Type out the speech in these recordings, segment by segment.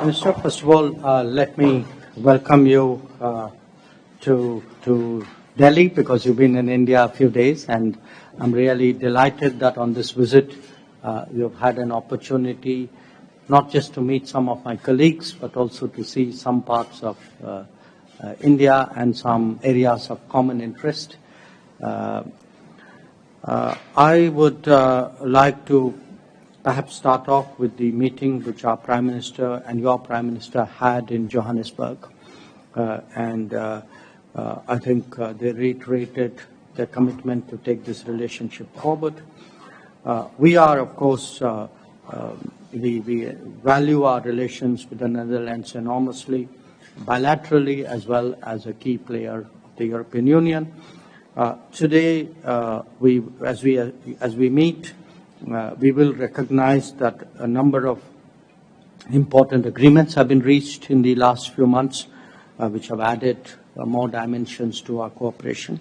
Minister, first of all, let me welcome you to Delhi, because you've been in India a few days, and I'm really delighted that on this visit you've had an opportunity not just to meet some of my colleagues, but also to see some parts of India and some areas of common interest. I would like to perhaps start off with the meeting which our Prime Minister and your Prime Minister had in Johannesburg. I think they reiterated their commitment to take this relationship forward. We are, of course, we value our relations with the Netherlands enormously, bilaterally as well as a key player of the European Union. Today, as we meet, we will recognize that a number of important agreements have been reached in the last few months, which have added more dimensions to our cooperation.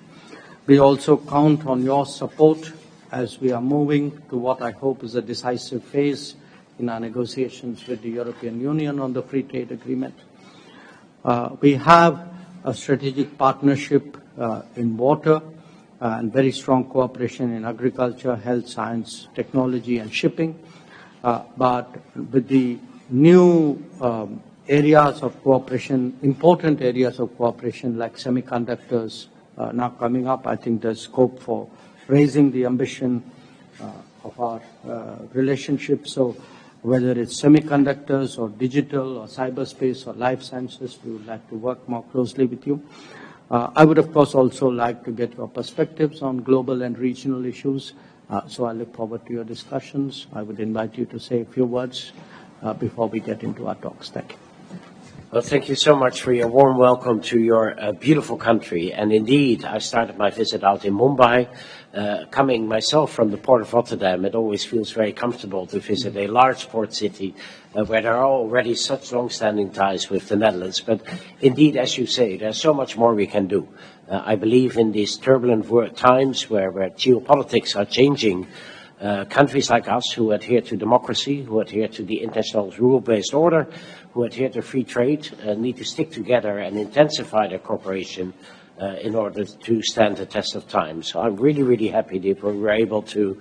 We also count on your support as we are moving to what I hope is a decisive phase in our negotiations with the European Union on the free trade agreement. We have a strategic partnership in water and very strong cooperation in agriculture, health, science, technology, and shipping. But with the new areas of cooperation, important areas of cooperation like semiconductors now coming up, I think there's scope for raising the ambition of our relationship. So whether it's semiconductors or digital or cyberspace or life sciences, we would like to work more closely with you. I would, of course, also like to get your perspectives on global and regional issues. So I look forward to your discussions. I would invite you to say a few words before we get into our talks. Thank you. Well, thank you so much for your warm welcome to your beautiful country. And indeed, I started my visit out in Mumbai. Coming myself from the port of Rotterdam, it always feels very comfortable to visit a large port city where there are already such long-standing ties with the Netherlands. But indeed, as you say, there's so much more we can do. I believe in these turbulent times where geopolitics are changing, countries like us who adhere to democracy, who adhere to the international rule-based order, who adhere to free trade, need to stick together and intensify their cooperation in order to stand the test of time. So I'm really, really happy that we were able to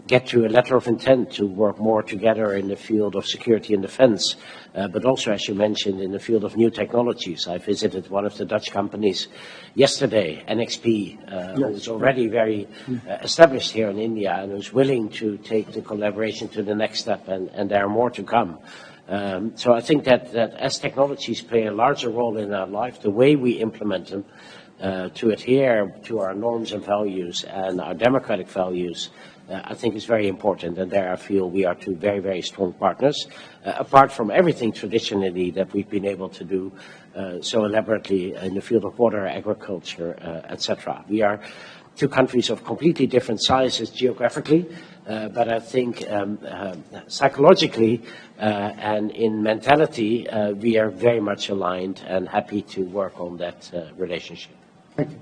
get to a letter of intent to work more together in the field of security and defense, but also, as you mentioned, in the field of new technologies. I visited one of the Dutch companies yesterday, NXP, who is already very established here in India and who's willing to take the collaboration to the next step, and there are more to come. So I think that as technologies play a larger role in our life, the way we implement them to adhere to our norms and values and our democratic values, I think is very important. And there I feel we are two very, very strong partners, apart from everything traditionally that we've been able to do so elaborately in the field of water, agriculture, etc. We are two countries of completely different sizes geographically, but I think psychologically and in mentality, we are very much aligned and happy to work on that relationship. Thank you.